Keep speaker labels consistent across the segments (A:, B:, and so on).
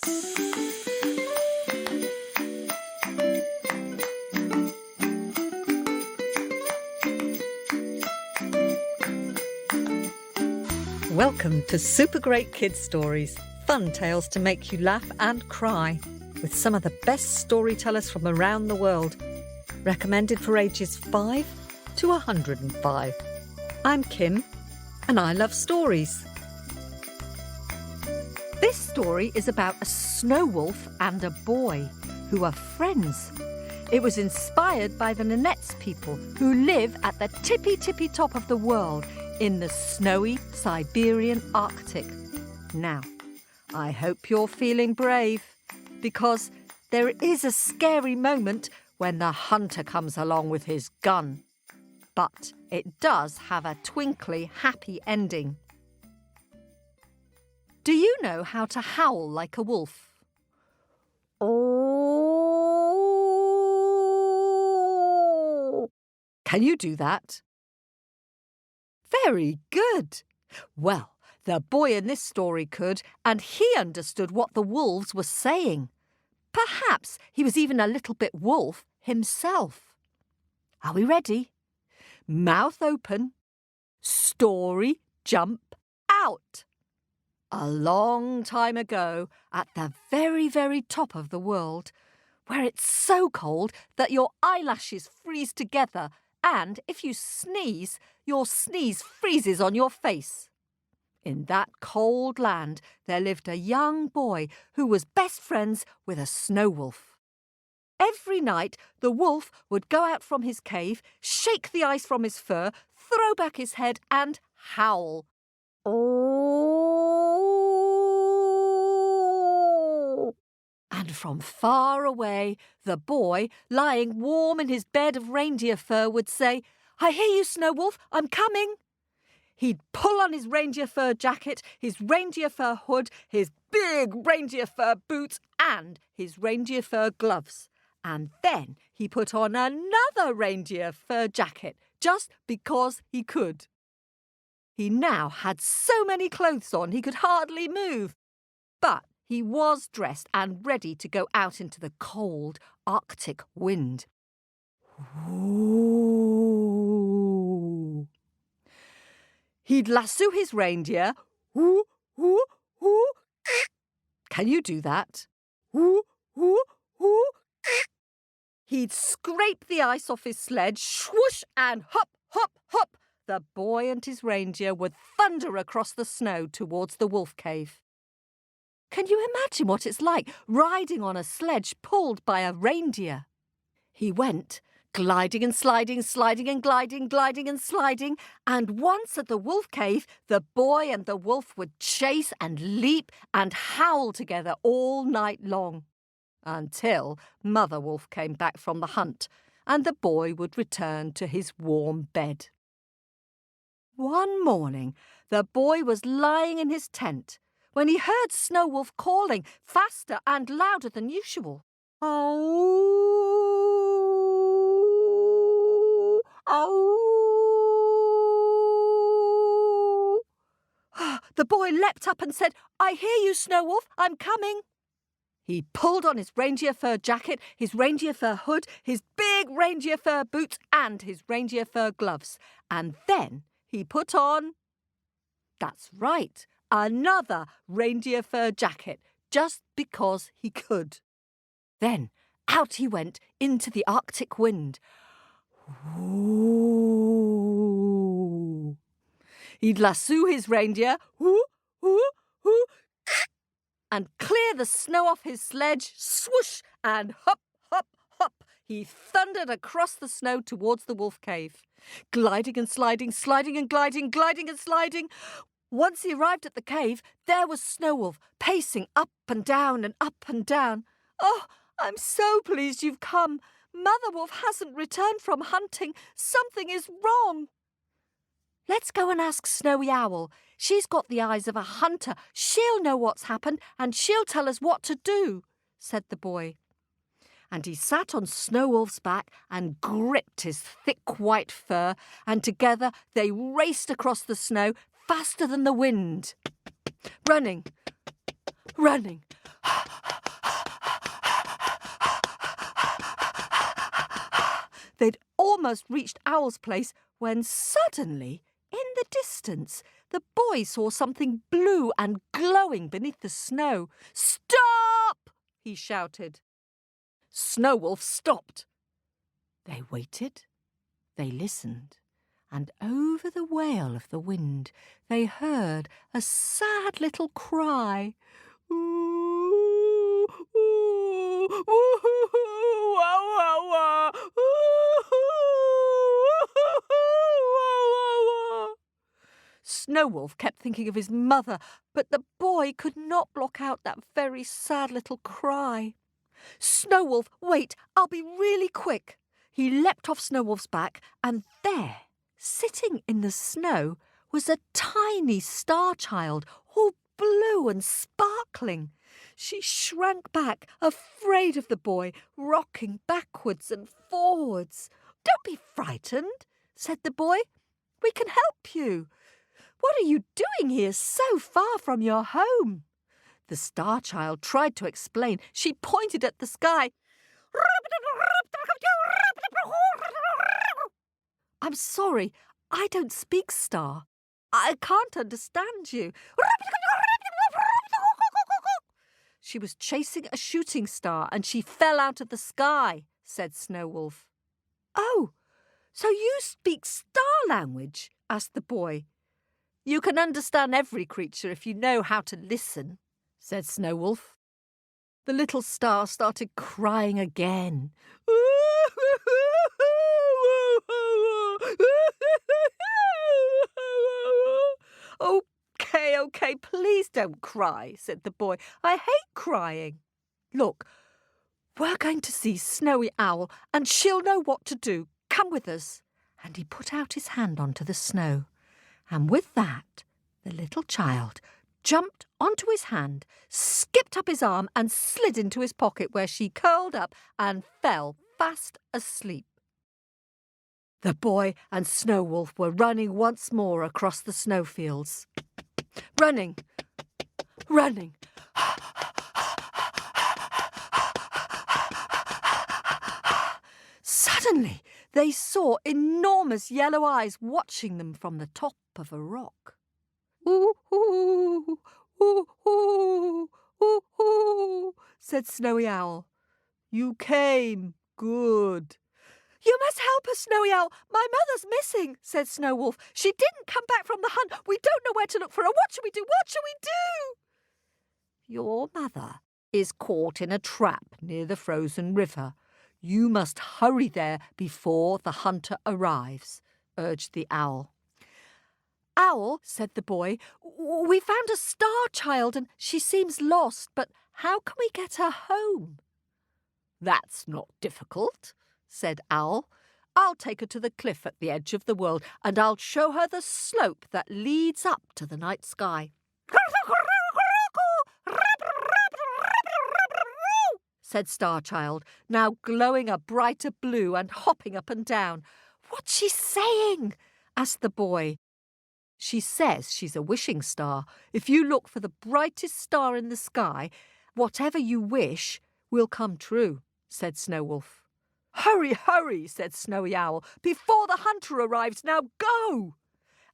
A: Welcome to Supergreat Kids Stories, fun tales to make you laugh and cry, with some of the best storytellers from around the world. Recommended for ages 5 to 105. I'm Kim, and I love stories. This story is about a snow wolf and a boy who are friends. It was inspired by the Nenets people who live at the tippy top of the world in the snowy Siberian Arctic. Now, I hope you're feeling brave, because there is a scary moment when the hunter comes along with his gun. But it does have a twinkly, happy ending. Do you know how to howl like a wolf? Oh! Can you do that? Very good. Well, the boy in this story could, and he understood what the wolves were saying. Perhaps he was even a little bit wolf himself. Are we ready? Mouth open. Story jump out. A long time ago, at the very top of the world, where it's so cold that your eyelashes freeze together, and if you sneeze, your sneeze freezes on your face. In that cold land, there lived a young boy who was best friends with a snow wolf. Every night, the wolf would go out from his cave, shake the ice from his fur, throw back his head and howl. Oh! And from far away, the boy, lying warm in his bed of reindeer fur, would say, "I hear you, Snow Wolf, I'm coming." He'd pull on his reindeer fur jacket, his reindeer fur hood, his big reindeer fur boots, and his reindeer fur gloves. And then he put on another reindeer fur jacket, just because he could. He now had so many clothes on he could hardly move. But he was dressed and ready to go out into the cold Arctic wind. Ooh. He'd lasso his reindeer. Ooh, ooh, ooh. Can you do that? Ooh, ooh, ooh. He'd scrape the ice off his sledge, swoosh, and hop, hop, hop. The boy and his reindeer would thunder across the snow towards the wolf cave. Can you imagine what it's like riding on a sledge pulled by a reindeer? He went, gliding and sliding, sliding and gliding, gliding and sliding, and once at the wolf cave, the boy and the wolf would chase and leap and howl together all night long, until Mother Wolf came back from the hunt, and the boy would return to his warm bed. One morning, the boy was lying in his tent when he heard Snow Wolf calling faster and louder than usual. Oh! Oh! The boy leapt up and said, "I hear you, Snow Wolf, I'm coming." He pulled on his reindeer fur jacket, his reindeer fur hood, his big reindeer fur boots, and his reindeer fur gloves. And then he put on, that's right, another reindeer fur jacket, just because he could. Then out he went into the Arctic wind. Ooh. He'd lasso his reindeer, ooh, ooh, ooh, and clear the snow off his sledge, swoosh, and hop, hop, hop. He thundered across the snow towards the wolf cave, gliding and sliding, sliding and gliding, gliding and sliding. Once he arrived at the cave, there was Snow Wolf, pacing up and down and up and down. "Oh, I'm so pleased you've come. Mother Wolf hasn't returned from hunting. Something is wrong." "Let's go and ask Snowy Owl. She's got the eyes of a hunter. She'll know what's happened and she'll tell us what to do," said the boy. And he sat on Snow Wolf's back and gripped his thick white fur, and together they raced across the snow faster than the wind. Running, running, almost reached Owl's place when suddenly, in the distance, the boy saw something blue and glowing beneath the snow. "Stop!" he shouted. Snowwolf stopped. They waited, they listened, and over the wail of the wind they heard a sad little cry. "Ooh, ooh, ooh, wah, wah, wah, ooh, wah, wah, wah." Snowwolf kept thinking of his mother, but the boy could not block out that very sad little cry. "Snowwolf, wait, I'll be really quick." He leapt off Snowwolf's back, and there, sitting in the snow, was a tiny star child, all blue and sparkling. She shrank back, afraid of the boy, rocking backwards and forwards. "Don't be frightened," said the boy. "We can help you. What are you doing here so far from your home?" The star child tried to explain. She pointed at the sky. "I'm sorry, I don't speak star. I can't understand you." "She was chasing a shooting star and she fell out of the sky," said Snowwolf. "Oh, so you speak star language?" asked the boy. "You can understand every creature if you know how to listen," said Snowwolf. The little star started crying again. Okay, please don't cry," said the boy. "I hate crying. Look, we're going to see Snowy Owl and she'll know what to do. Come with us." And he put out his hand onto the snow. And with that, the little child jumped onto his hand, skipped up his arm and slid into his pocket, where she curled up and fell fast asleep. The boy and Snowwolf were running once more across the snowfields. Running, running. Suddenly, they saw enormous yellow eyes watching them from the top of a rock. "Ooh, ooh, ooh, ooh, ooh, ooh," said Snowy Owl. "You came. Good." "You must help us, Snowy Owl. My mother's missing," said Snowwolf. "She didn't come back from the hunt. We don't know where to look for her. What shall we do? What shall we do?" "Your mother is caught in a trap near the frozen river. You must hurry there before the hunter arrives," urged the owl. "Owl," said the boy, "we found a star child and she seems lost, but how can we get her home?" "That's not difficult," said Owl. "I'll take her to the cliff at the edge of the world, and I'll show her the slope that leads up to the night sky." said Starchild, now glowing a brighter blue and hopping up and down. "What's she saying?" asked the boy. "She says she's a wishing star. If you look for the brightest star in the sky, whatever you wish will come true," said Snowwolf. "Hurry, hurry," said Snowy Owl, "before the hunter arrives. Now go!"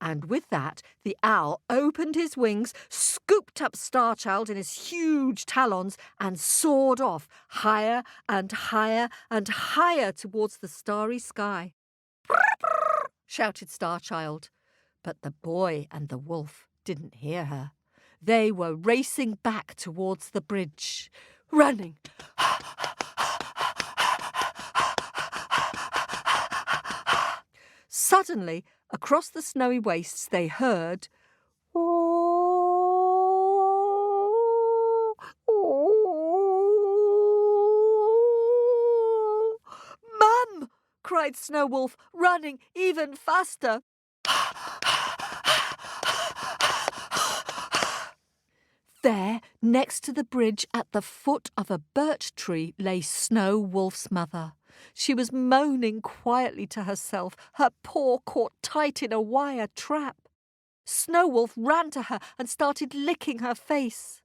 A: And with that, the owl opened his wings, scooped up Starchild in his huge talons, and soared off higher and higher and higher towards the starry sky. shouted Starchild. But the boy and the wolf didn't hear her. They were racing back towards the bridge, running. Suddenly, across the snowy wastes, they heard, "Mum!" cried Snowwolf, running even faster. There, next to the bridge at the foot of a birch tree, lay Snowwolf's mother. She was moaning quietly to herself, her paw caught tight in a wire trap. Snowwolf ran to her and started licking her face.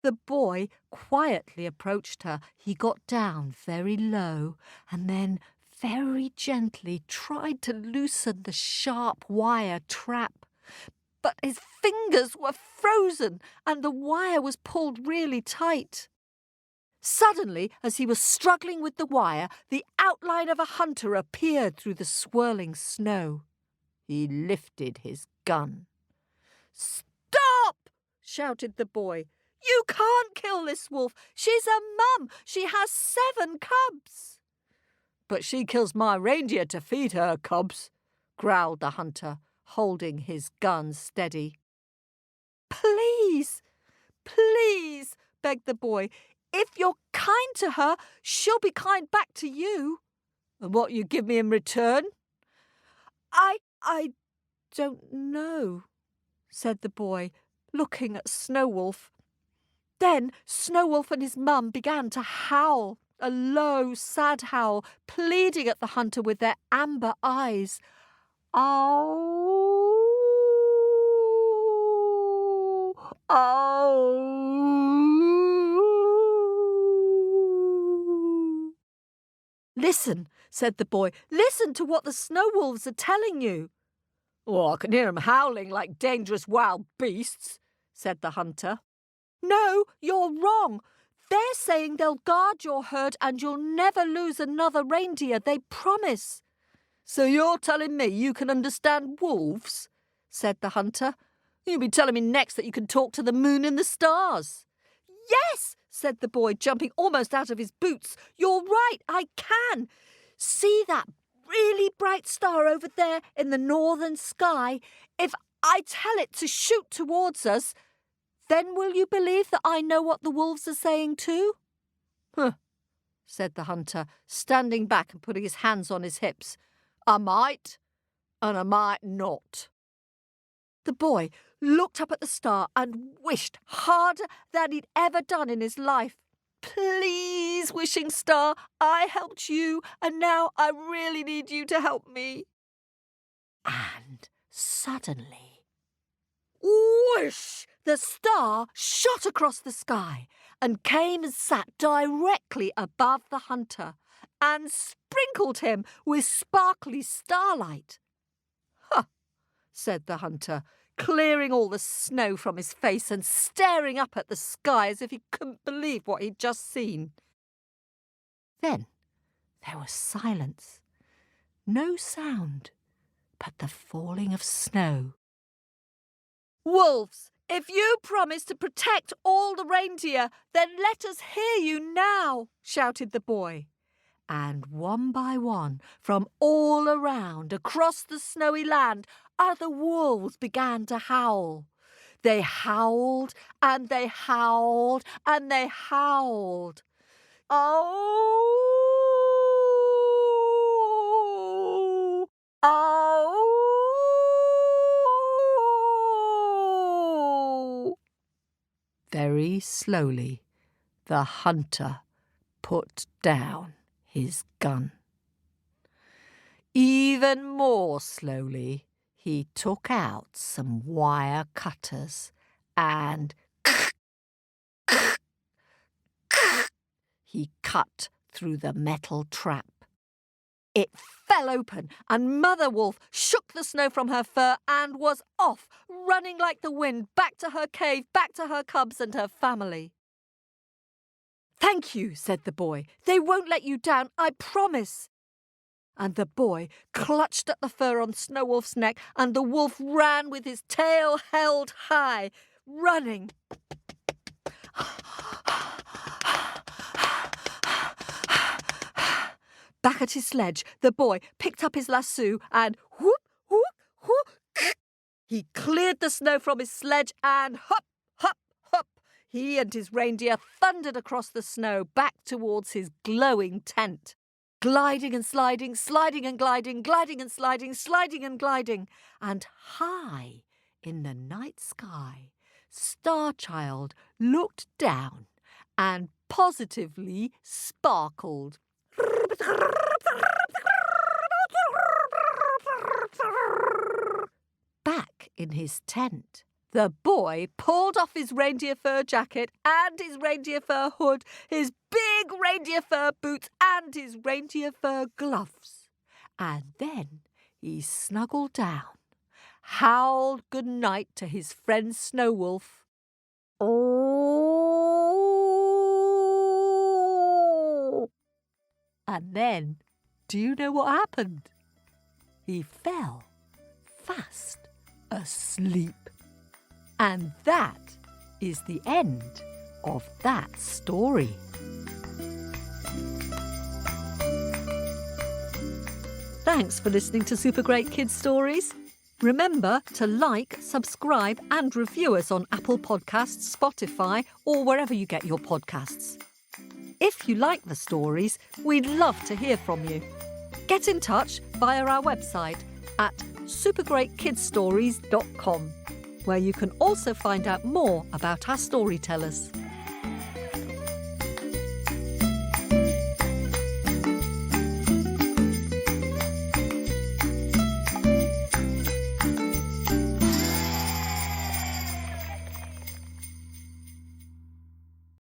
A: The boy quietly approached her. He got down very low and then very gently tried to loosen the sharp wire trap. But his fingers were frozen and the wire was pulled really tight. Suddenly, as he was struggling with the wire, the outline of a hunter appeared through the swirling snow. He lifted his gun. "Stop!" shouted the boy. "You can't kill this wolf. She's a mum. She has 7 cubs." "But she kills my reindeer to feed her cubs," growled the hunter, holding his gun steady. "Please, please," begged the boy. "If you're kind to her, she'll be kind back to you." "And what you give me in return?" I don't know," said the boy, looking at Snowwolf. Then Snowwolf and his mum began to howl, a low, sad howl, pleading at the hunter with their amber eyes. "Oh, oh." "Listen," said the boy. "Listen to what the snow wolves are telling you." "Oh, I can hear 'em howling like dangerous wild beasts," said the hunter. "No, you're wrong. They're saying they'll guard your herd and you'll never lose another reindeer, they promise." "So you're telling me you can understand wolves?" said the hunter. "You'll be telling me next that you can talk to the moon and the stars." "Yes," said the boy, jumping almost out of his boots. "You're right, I can. See that really bright star over there in the northern sky? If I tell it to shoot towards us, then will you believe that I know what the wolves are saying too?" "Huh," said the hunter, standing back and putting his hands on his hips. "I might, and I might not." The boy looked up at the star and wished harder than he'd ever done in his life. "Please, wishing star, I helped you, and now I really need you to help me." And suddenly, whoosh! The star shot across the sky and came and sat directly above the hunter and sprinkled him with sparkly starlight. "Huh," said the hunter, clearing all the snow from his face and staring up at the sky as if he couldn't believe what he'd just seen. Then there was silence, no sound but the falling of snow. "Wolves, if you promise to protect all the reindeer, then let us hear you now," shouted the boy. And one by one, from all around, across the snowy land, other wolves began to howl. They howled, and they howled, and they howled. "Oh! Oh!" Very slowly, the hunter put down his gun. Even more slowly, he took out some wire cutters and he cut through the metal trap. It fell open, and Mother Wolf shook the snow from her fur and was off, running like the wind, back to her cave, back to her cubs and her family. "Thank you," said the boy. "They won't let you down, I promise." And the boy clutched at the fur on Snowwolf's neck, and the wolf ran with his tail held high, running. Back at his sledge, the boy picked up his lasso and whoop, whoop, whoop. He cleared the snow from his sledge and hop, hop, hop. He and his reindeer thundered across the snow back towards his glowing tent. Gliding and sliding, sliding and gliding, gliding and sliding, sliding and gliding. And high in the night sky, Starchild looked down and positively sparkled. Back in his tent, The boy pulled off his reindeer fur jacket and his reindeer fur hood, his big reindeer fur boots and his reindeer fur gloves. And then he snuggled down, howled good night to his friend Snow Wolf. Oh! And then, do you know what happened? He fell fast asleep. And that is the end of that story. Thanks for listening to Supergreat Kids Stories. Remember to like, subscribe and review us on Apple Podcasts, Spotify or wherever you get your podcasts. If you like the stories, we'd love to hear from you. Get in touch via our website at supergreatkidsstories.com, where you can also find out more about our storytellers.